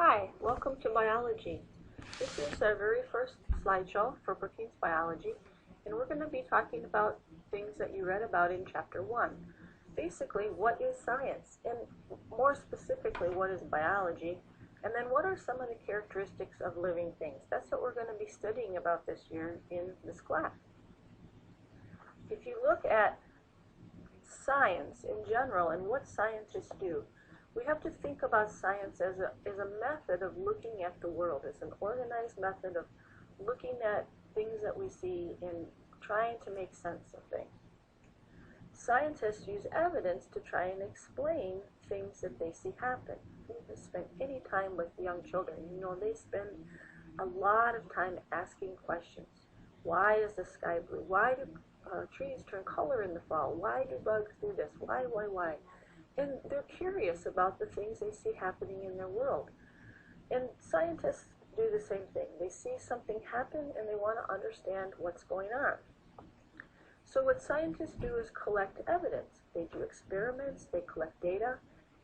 Hi, welcome to biology. This is our very first slideshow for Brookings Biology, and we're going to be talking about things that you read about in Chapter 1. Basically, what is science? And more specifically, what is biology? And then what are some of the characteristics of living things? That's what we're going to be studying about this year in this class. If you look at science in general and what scientists do, we have to think about science as a method of looking at the world, as an organized method of looking at things that we see and trying to make sense of things. Scientists use evidence to try and explain things that they see happen. If you spend any time with young children, you know they spend a lot of time asking questions. Why is the sky blue? Why do trees turn color in the fall? Why do bugs do this? Why? And they're curious about the things they see happening in their world. And scientists do the same thing. They see something happen and they want to understand what's going on. So what scientists do is collect evidence. They do experiments, they collect data,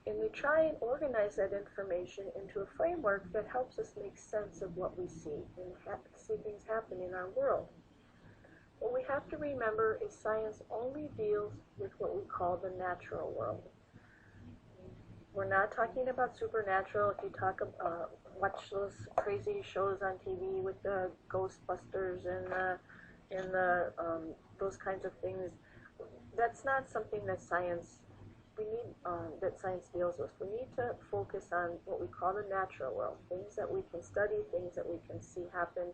and they try and organize that information into a framework that helps us make sense of what we see and see things happen in our world. What we have to remember is science only deals with what we call the natural world. We're not talking about supernatural. If you watch those crazy shows on TV with the Ghostbusters and those kinds of things, that's not something that science deals with. We need to focus on what we call the natural world, things that we can study, things that we can see happen.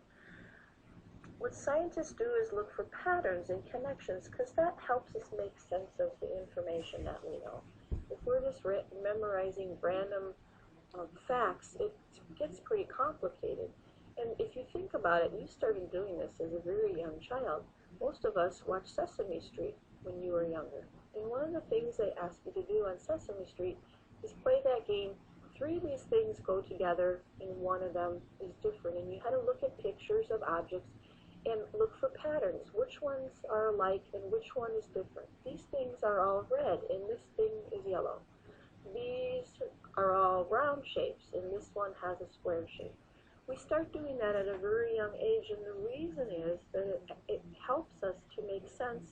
What scientists do is look for patterns and connections, because that helps us make sense of the information that we know. If we're just memorizing random facts, it gets pretty complicated. And if you think about it, you started doing this as a very young child. Most of us watched Sesame Street when you were younger. And one of the things they ask you to do on Sesame Street is play that game. 3 of these things go together and one of them is different. And you had to look at pictures of objects and look for patterns. Which ones are alike and which one is different? These things are all red and this thing is yellow. These are all round shapes and this one has a square shape. We start doing that at a very young age, and the reason is that it helps us to make sense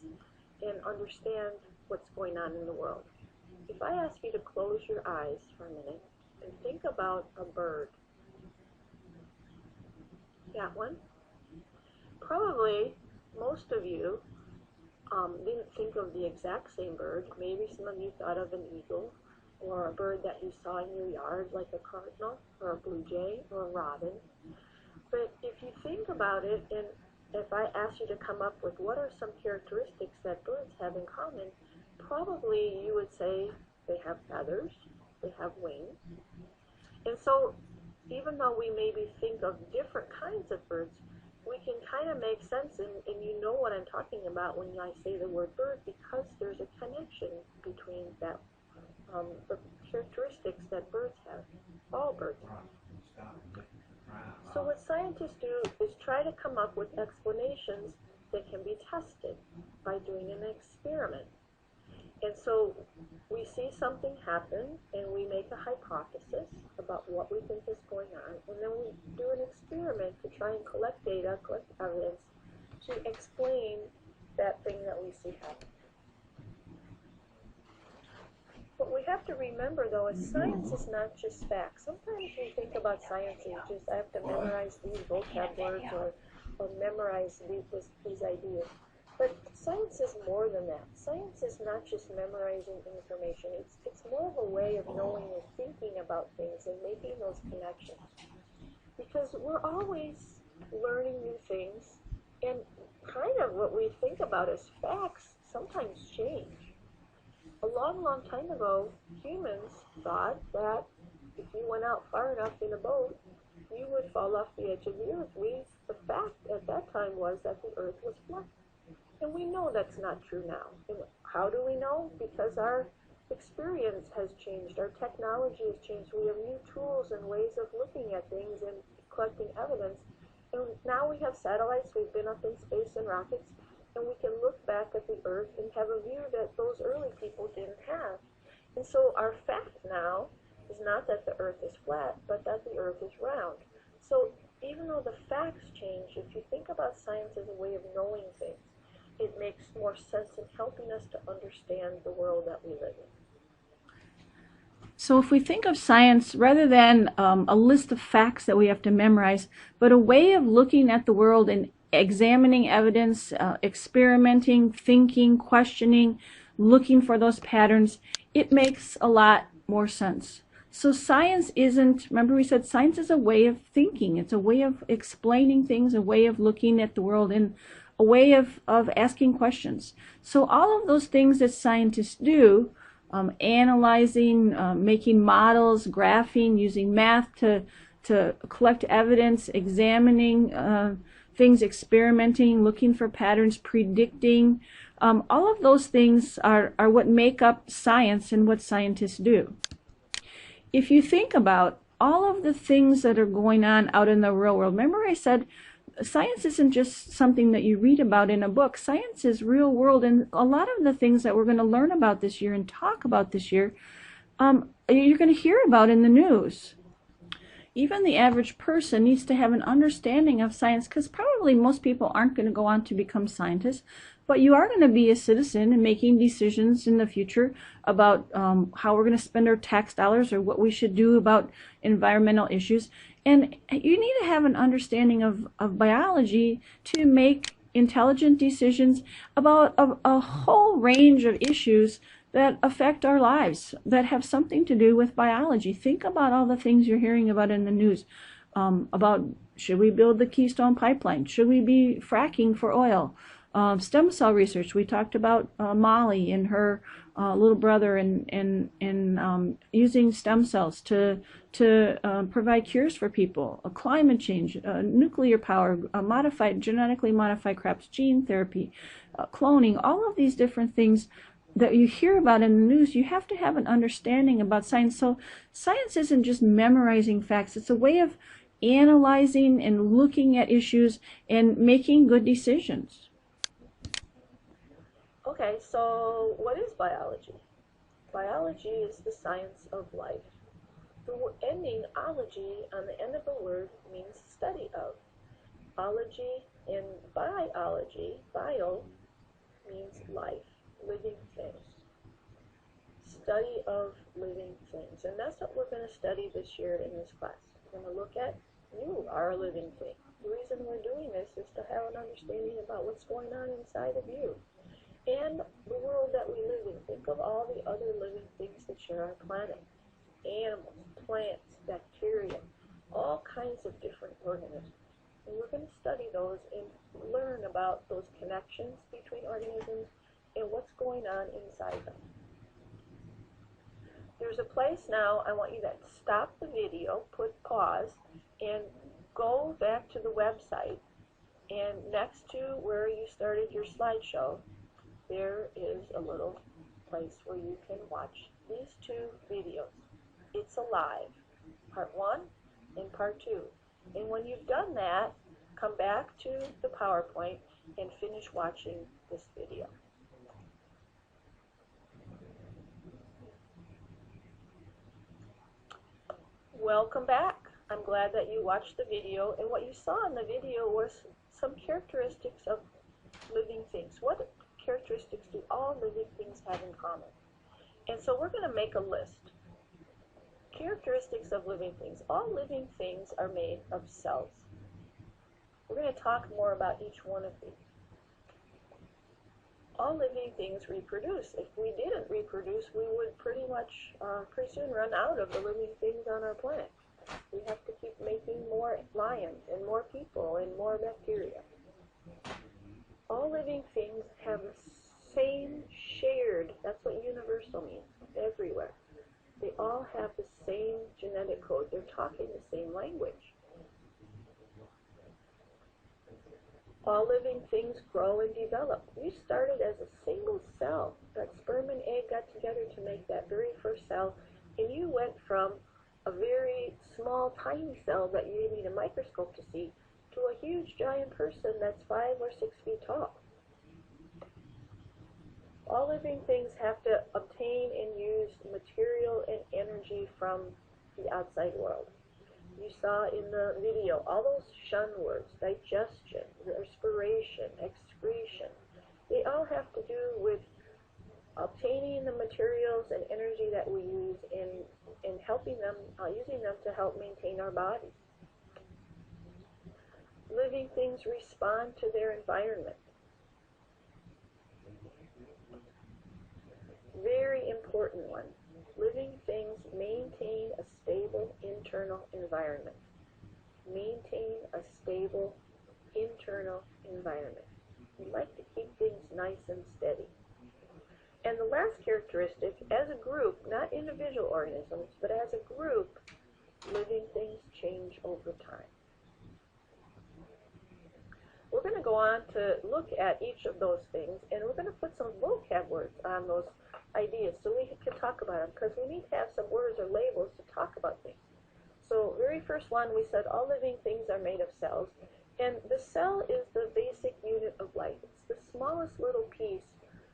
and understand what's going on in the world. If I ask you to close your eyes for a minute and think about a bird. That one? Probably most of you didn't think of the exact same bird. Maybe some of you thought of an eagle or a bird that you saw in your yard like a cardinal or a blue jay or a robin. But if you think about it, and if I ask you to come up with what are some characteristics that birds have in common, probably you would say they have feathers, they have wings. And so even though we maybe think of different kinds of birds, we can kind of make sense, and you know what I'm talking about when I say the word bird, because there's a connection between that, the characteristics that birds have, all birds have. So what scientists do is try to come up with explanations that can be tested by doing an experiment. And so we see something happen and we make a hypothesis about what we think is going on, and then we do an experiment to try and collect data, collect evidence to explain that thing that we see happen. What we have to remember though is science is not just facts. Sometimes we think about science as just I have to memorize these vocab words or memorize these ideas. But science is more than that. Science is not just memorizing information. It's more of a way of knowing and thinking about things and making those connections. Because we're always learning new things, and kind of what we think about as facts sometimes change. A long, long time ago, humans thought that if you went out far enough in a boat, you would fall off the edge of the earth. The fact at that time was that the earth was flat. And we know that's not true now. And how do we know? Because our experience has changed. Our technology has changed. We have new tools and ways of looking at things and collecting evidence. And now we have satellites. We've been up in space in rockets. And we can look back at the earth and have a view that those early people didn't have. And so our fact now is not that the earth is flat, but that the earth is round. So even though the facts change, if you think about science as a way of knowing things, it makes more sense in helping us to understand the world that we live in. So if we think of science rather than a list of facts that we have to memorize, but a way of looking at the world and examining evidence, experimenting, thinking, questioning, looking for those patterns, it makes a lot more sense. So science isn't, remember we said science is a way of thinking. It's a way of explaining things, a way of looking at the world, and a way of asking questions. So all of those things that scientists do, analyzing, making models, graphing, using math to collect evidence, examining things, experimenting, looking for patterns, predicting, all of those things are what make up science and what scientists do. If you think about all of the things that are going on out in the real world, remember I said science isn't just something that you read about in a book. Science is real world, and a lot of the things that we're going to learn about this year and talk about this year, you're going to hear about in the news. Even the average person needs to have an understanding of science, because probably most people aren't going to go on to become scientists, but you are going to be a citizen and making decisions in the future about how we're going to spend our tax dollars or what we should do about environmental issues. And you need to have an understanding of biology to make intelligent decisions about a whole range of issues that affect our lives, that have something to do with biology. Think about all the things you're hearing about in the news, about should we build the Keystone Pipeline? Should we be fracking for oil? Stem cell research. We talked about Molly and her little brother and using stem cells to provide cures for people. Climate change, nuclear power, genetically modified crops, gene therapy, cloning, all of these different things that you hear about in the news. You have to have an understanding about science. So science isn't just memorizing facts. It's a way of analyzing and looking at issues and making good decisions. Okay, so what is biology? Biology is the science of life. The ending ology on the end of the word means study of. Ology in biology, bio, means life, living things. Study of living things. And that's what we're going to study this year in this class. We're going to look at you are a living thing. The reason we're doing this is to have an understanding about what's going on inside of you and the world that we live in. Think of all the other living things that share our planet. Animals, plants, bacteria, all kinds of different organisms. And we're going to study those and learn about those connections between organisms and what's going on inside them. There's a place now, I want you to stop the video, put pause, and go back to the website. And next to where you started your slideshow, there is a little place where you can watch these two videos. It's alive, part 1 and part 2. And when you've done that, come back to the PowerPoint and finish watching this video. Welcome back. I'm glad that you watched the video, and what you saw in the video was some characteristics of living things. What characteristics do all living things have in common? And so we're going to make a list. Characteristics of living things. All living things are made of cells. We're going to talk more about each one of these. All living things reproduce. If we didn't reproduce, we would pretty soon run out of the living things on our planet. We have to keep making more lions and more people and more bacteria. All living things have the same shared, that's what universal means, everywhere. They all have the same genetic code. They're talking the same language. All living things grow and develop. You started as a single cell. That sperm and egg got together to make that very first cell, and you went from a very small, tiny cell that you need a microscope to see to a huge, giant person that's 5 or 6 feet tall. All living things have to obtain and use material and energy from the outside world. You saw in the video all those shun words: digestion, respiration, excretion. They all have to do with obtaining the materials and energy that we use in helping them, using them to help maintain our bodies. Living things respond to their environment. Very important one. Living things maintain a stable internal environment. Maintain a stable internal environment. We like to keep things nice and steady. And the last characteristic, as a group, not individual organisms, but as a group, living things change over time. We're going to go on to look at each of those things, and we're going to put some vocab words on those ideas so we can talk about them, because we need to have some words or labels to talk about things. So very first one, we said all living things are made of cells, and the cell is the basic unit of life. It's the smallest little piece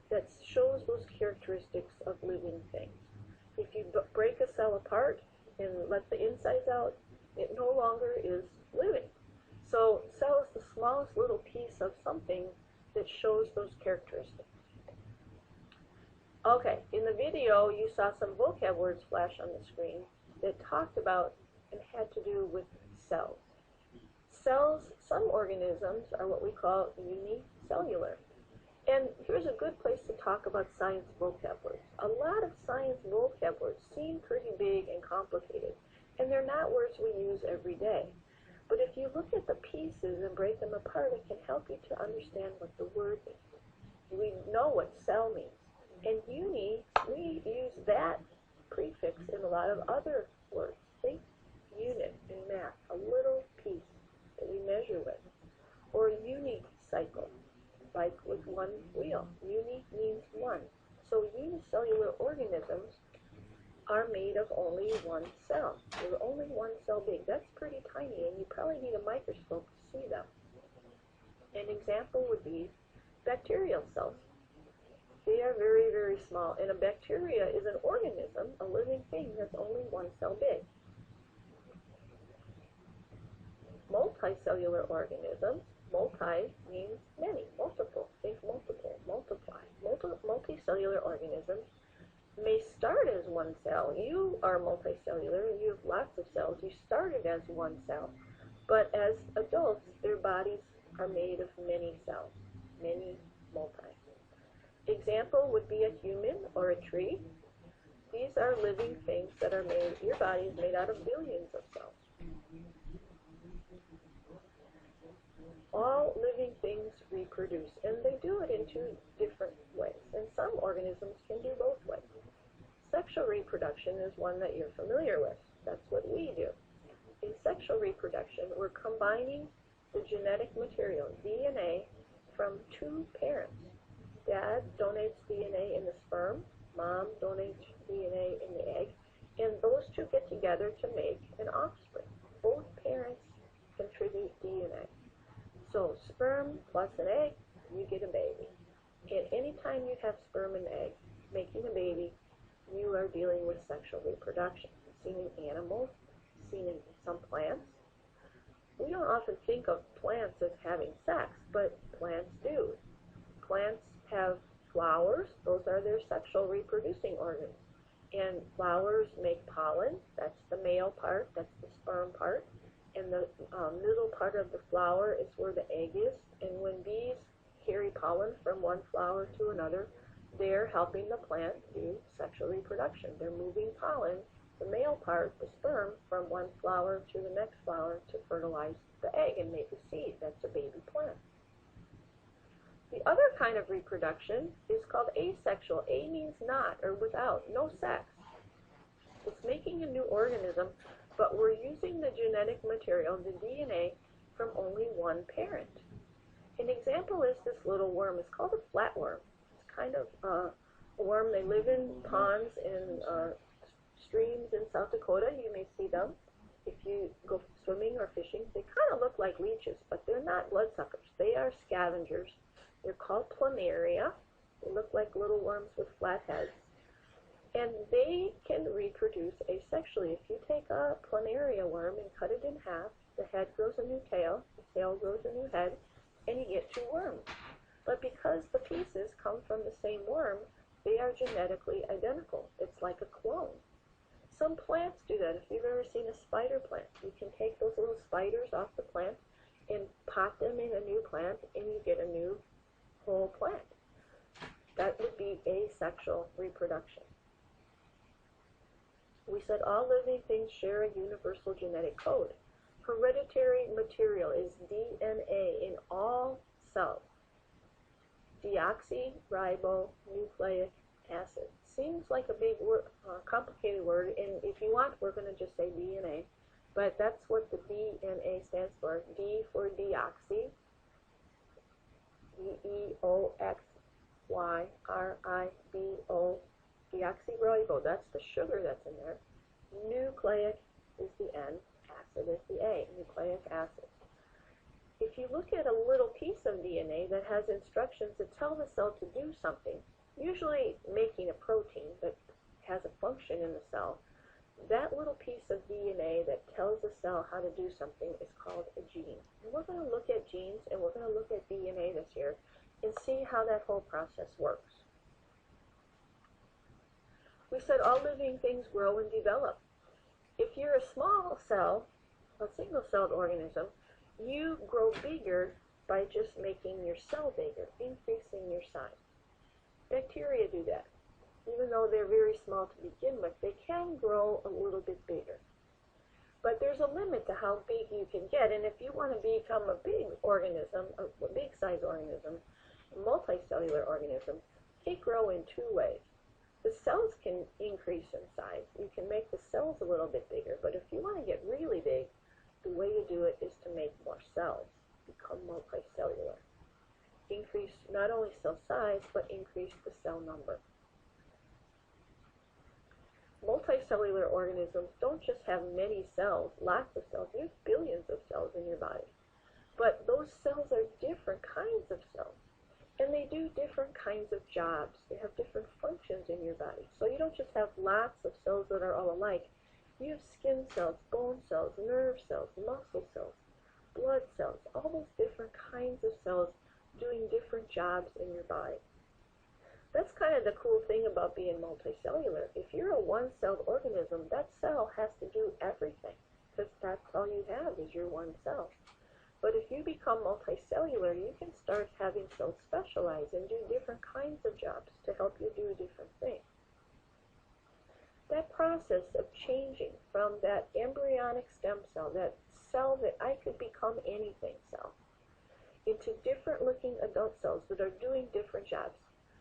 that shows those characteristics of living things. If you break a cell apart and let the insides out, it no longer is living. So cell is the smallest little piece of something that shows those characteristics. Okay, in the video you saw some vocab words flash on the screen that talked about and had to do with cells. Cells, some organisms are what we call unicellular. And here's a good place to talk about science vocab words. A lot of science vocab words seem pretty big and complicated, and they're not words we use every day. But if you look at the pieces and break them apart, it can help you to understand what the word means. We know what cell means. And uni, we use that prefix in a lot of other words. Think unit in math, a little piece that we measure with. Or unicycle, like with one wheel. Uni means one. So unicellular organisms are made of only one cell. They're only one cell big. That's pretty tiny, and you probably need a microscope to see them. An example would be bacterial cells. They are very, very small, and a bacteria is an organism, a living thing that's only one cell big. Multicellular organisms, multi means many, multiple, think multiple, multiply. Multicellular organisms may start as one cell. You are multicellular, you have lots of cells. You started as one cell, but as adults, their bodies are made of many cells, many multi. Example would be a human or a tree. These are living things that are made, your body is made out of billions of cells. All living things reproduce, and they do it in two different ways, and some organisms can do both ways. Sexual reproduction is one that you're familiar with. That's what we do. In sexual reproduction, we're combining the genetic material, DNA, from two parents. Dad donates DNA in the sperm, mom donates DNA in the egg, and those two get together to make an offspring. Both parents contribute DNA. So sperm plus an egg, you get a baby. And anytime you have sperm and egg making a baby, you are dealing with sexual reproduction. Seen in animals, seen in some plants. We don't often think of plants as having sex, but plants do. Plants have flowers, those are their sexual reproducing organs. And flowers make pollen, that's the male part, that's the sperm part. And the middle part of the flower is where the egg is. And when bees carry pollen from one flower to another, they're helping the plant do sexual reproduction. They're moving pollen, the male part, the sperm, from one flower to the next flower to fertilize the egg and make a seed. That's a baby plant. The other kind of reproduction is called asexual. A means not or without, no sex. It's making a new organism, but we're using the genetic material, the DNA, from only one parent. An example is this little worm. It's called a flatworm. It's kind of a worm. They live in ponds and streams in South Dakota. You may see them if you go swimming or fishing. They kind of look like leeches, but they're not bloodsuckers. They are scavengers. They're called planaria. They look like little worms with flat heads. And they can reproduce asexually. If you take a planaria worm and cut it in half, the head grows a new tail, the tail grows a new head, and you get two worms. But because the pieces come from the same worm, they are genetically identical. It's like a clone. Some plants do that. If you've ever seen a spider plant, you can take those little spiders off the plant and pot them in a new plant, and you get a new whole plant. That would be asexual reproduction. We said all living things share a universal genetic code. Hereditary material is DNA in all cells. Deoxyribonucleic acid. Seems like a big word, complicated word, and if you want, we're going to just say DNA, but that's what the DNA stands for. D for deoxy, deoxyribo, deoxyribo, that's the sugar that's in there. Nucleic is the N, acid is the A, nucleic acid. If you look at a little piece of DNA that has instructions that tell the cell to do something, usually making a protein that has a function in the cell, that little piece of DNA that tells the cell how to do something is called a gene. And we're going to look at genes and we're going to look at DNA this year and see how that whole process works. We said all living things grow and develop. If you're a small cell, a single-celled organism, you grow bigger by just making your cell bigger, increasing your size. Bacteria do that. Even though they're very small to begin with, they can grow a little bit bigger. But there's a limit to how big you can get, and if you want to become a big organism, a big size organism, a multicellular organism, they grow in two ways. The cells can increase in size. You can make the cells a little bit bigger, but if you want to get really big, the way you do it is to make more cells, become multicellular. Increase not only cell size, but increase the cell number. Multicellular organisms don't just have many cells, lots of cells. There's billions of cells in your body. But those cells are different kinds of cells. And they do different kinds of jobs. They have different functions in your body. So you don't just have lots of cells that are all alike. You have skin cells, bone cells, nerve cells, muscle cells, blood cells, all those different kinds of cells doing different jobs in your body. That's kind of the cool thing about being multicellular. If you're a one-celled organism, that cell has to do everything, because that's all you have is your one cell. But if you become multicellular, you can start having cells specialize and do different kinds of jobs to help you do different things. That process of changing from that embryonic stem cell, that cell that I could become anything cell, into different looking adult cells that are doing different jobs.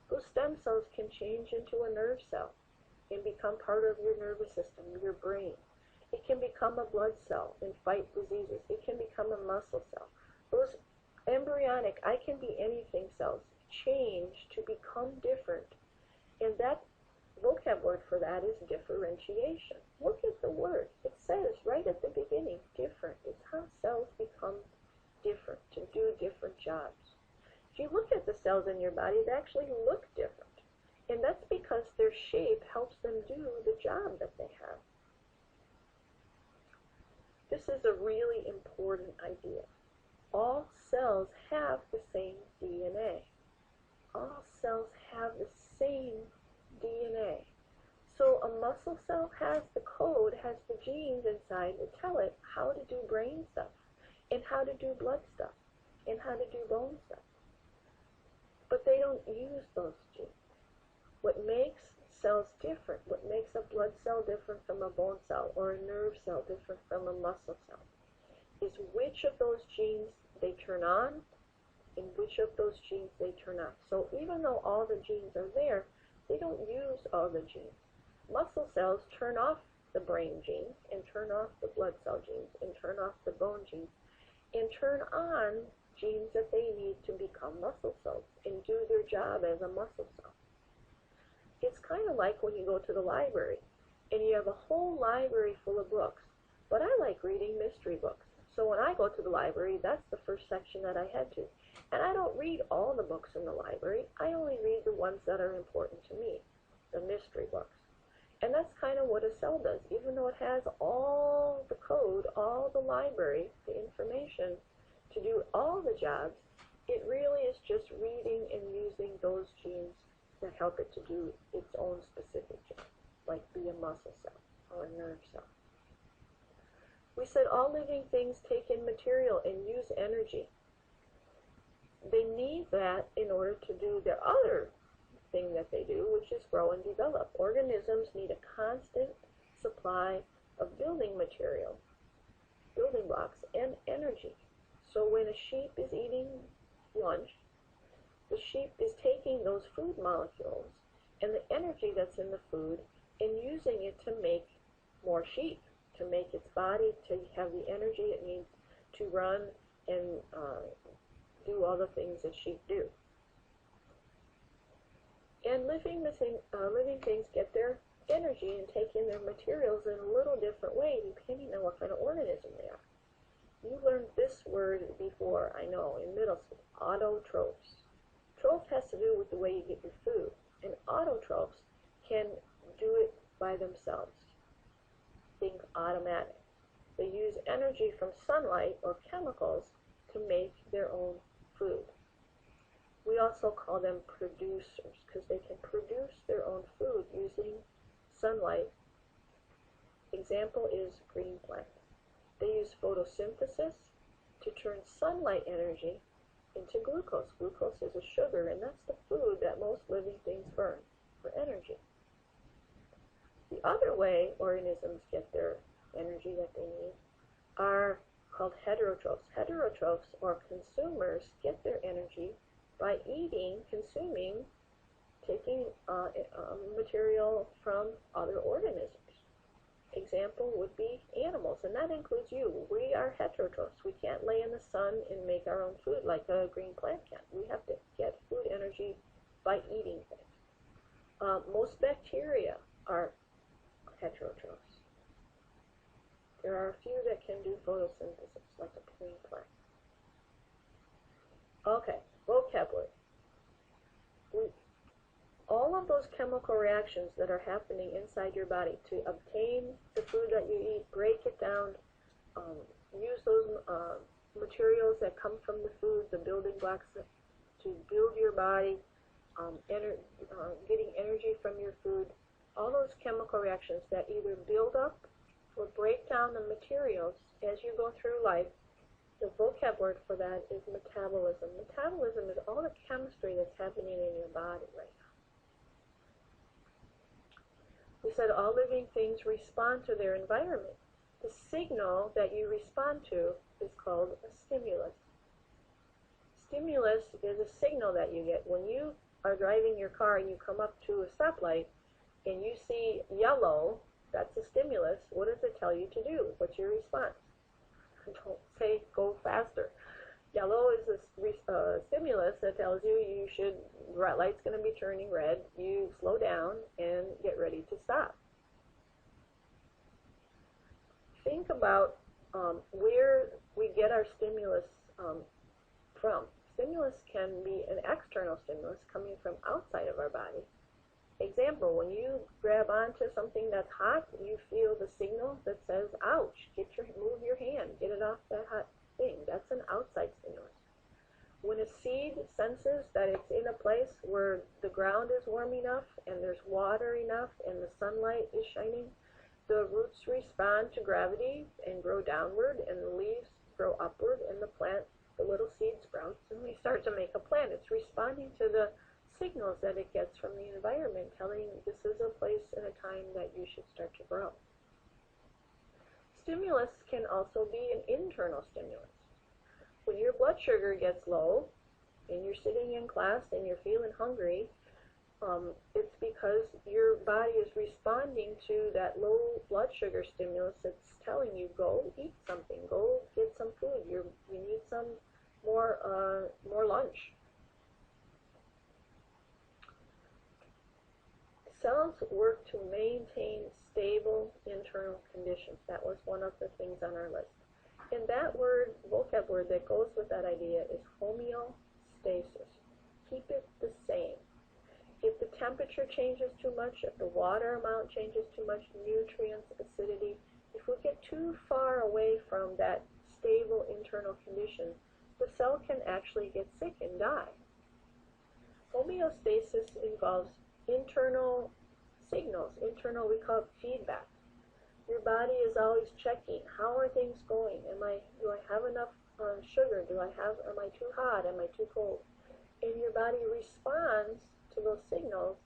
Those stem cells can change into a nerve cell and become part of your nervous system, your brain. It can become a blood cell and fight diseases. It can become a muscle cell. Those embryonic, I can be anything cells change to become different. And that vocab word for that is differentiation. Look at the word. It says right at the beginning, different. It's how cells become different, to do different jobs. If you look at the cells in your body, they actually look different. And that's because their shape helps them do the job that they have. This is a really important idea. All cells have the same DNA. All cells have the same DNA. So a muscle cell has the code, has the genes inside that tell it how to do brain stuff, and how to do blood stuff, and how to do bone stuff. But they don't use those genes. What makes cells different, what makes a blood cell different from a bone cell, or a nerve cell different from a muscle cell, is which of those genes they turn on, and which of those genes they turn off. So even though all the genes are there, they don't use all the genes. Muscle cells turn off the brain genes, and turn off the blood cell genes, and turn off the bone genes, and turn on genes that they need to become muscle cells and do their job as a muscle cell. It's kind of like when you go to the library and you have a whole library full of books, but I like reading mystery books. So when I go to the library, that's the first section that I head to. And I don't read all the books in the library. I only read the ones that are important to me, the mystery books. And that's kind of what a cell does. Even though it has all the code, all the library, the information to do all the jobs, it really is just reading and using those genes that help it to do its own specific job, like be a muscle cell or a nerve cell. We said all living things take in material and use energy. They need that in order to do their other thing that they do, which is grow and develop. Organisms need a constant supply of building material, building blocks, and energy. So when a sheep is eating lunch, the sheep is taking those food molecules and the energy that's in the food and using it to make more sheep, to make its body to have the energy it needs to run and do all the things that sheep do. And living things get their energy and take in their materials in a little different way depending on what kind of organism they are. You learned this word before, I know, in middle school, autotrophs. Troph has to do with the way you get your food, and autotrophs can do it by themselves. Think automatic. They use energy from sunlight or chemicals to make their own food. We also call them producers because they can produce their own food using sunlight. Example is green plant. They use photosynthesis to turn sunlight energy into glucose. Glucose is a sugar, and that's the food that most living things burn for energy. The other way organisms get their energy that they need are called heterotrophs. Heterotrophs, or consumers, get their energy by eating, consuming, taking material from other organisms. Example would be animals, and that includes you. We are heterotrophs. We can't lay in the sun and make our own food like a green plant can. We have to get food energy by eating things. Most bacteria are heterotrophs. There are a few that can do photosynthesis, like a green plant. Okay, vocabulary. All of those chemical reactions that are happening inside your body to obtain the food that you eat, break it down, use those materials that come from the food, the building blocks to build your body, getting energy from your food, all those chemical reactions that either build up or break down the materials as you go through life. The vocab word for that is metabolism. Metabolism is all the chemistry that's happening in your body right now. We said all living things respond to their environment. The signal that you respond to is called a stimulus. Stimulus is a signal that you get when you are driving your car and you come up to a stoplight and you see yellow. That's a stimulus. What does it tell you to do? What's your response? Don't say go faster. Yellow is a stimulus that tells you red light's going to be turning red. You slow down and get ready to stop. Think about where we get our stimulus from. Stimulus can be an external stimulus coming from outside of our body. Example, when you grab onto something that's hot, you feel the signal that says, ouch, move your hand, get it off that hot thing. That's an outside stimulus. When a seed senses that it's in a place where the ground is warm enough and there's water enough and the sunlight is shining, the roots respond to gravity and grow downward, and the leaves grow upward, and the plant, the little seed sprouts, and we start to make a plant. It's responding to the signals that it gets from the environment, telling this is a place and a time that you should start to grow. Stimulus can also be an internal stimulus. When your blood sugar gets low and you're sitting in class and you're feeling hungry, it's because your body is responding to that low blood sugar stimulus that's telling you, go eat something, go get some food, you need some more lunch. Cells work to maintain stable internal conditions. That was one of the things on our list. And that word, vocab word that goes with that idea is homeostasis. Keep it the same. If the temperature changes too much, if the water amount changes too much, nutrients, acidity, if we get too far away from that stable internal condition, the cell can actually get sick and die. Homeostasis involves internal signals, internal, we call it feedback. Your body is always checking, how are things going? Do I have enough sugar? Am I too hot? Am I too cold? And your body responds to those signals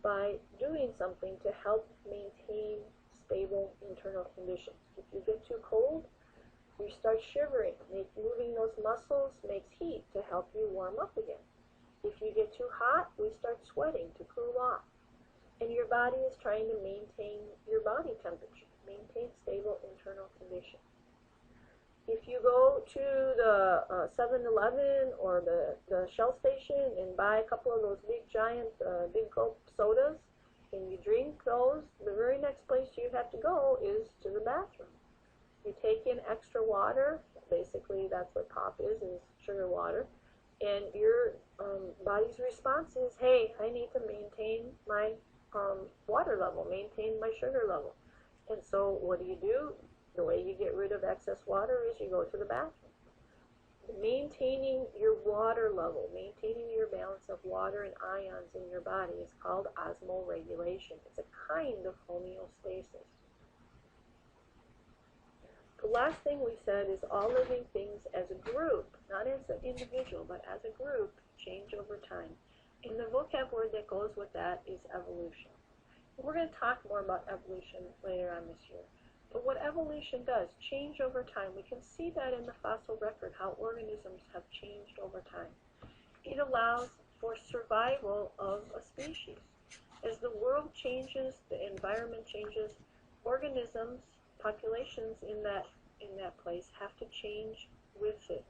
by doing something to help maintain stable internal conditions. If you get too cold, you start shivering. Moving those muscles makes heat to help you warm up again. If you get too hot, we start sweating to cool off. And your body is trying to maintain your body temperature, maintain stable internal conditions. If you go to the 7-Eleven or the Shell station and buy a couple of those big giant big Coke sodas and you drink those, the very next place you have to go is to the bathroom. You take in extra water, basically that's what pop is sugar water, and your body's response is, hey, I need to maintain my water level, maintain my sugar level. And so what do? The way you get rid of excess water is you go to the bathroom. Maintaining your water level, maintaining your balance of water and ions in your body is called osmoregulation. It's a kind of homeostasis. The last thing we said is all living things as a group, not as an individual, but as a group, change over time. And the vocab word that goes with that is evolution. We're going to talk more about evolution later on this year. But what evolution does, change over time. We can see that in the fossil record, how organisms have changed over time. It allows for survival of a species. As the world changes, the environment changes, organisms, populations in that place have to change with it.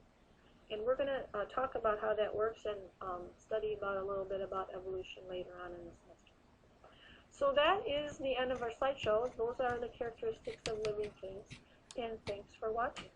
And we're going to talk about how that works and study a little bit about evolution later on in the semester. So that is the end of our slideshow. Those are the characteristics of living things, and thanks for watching.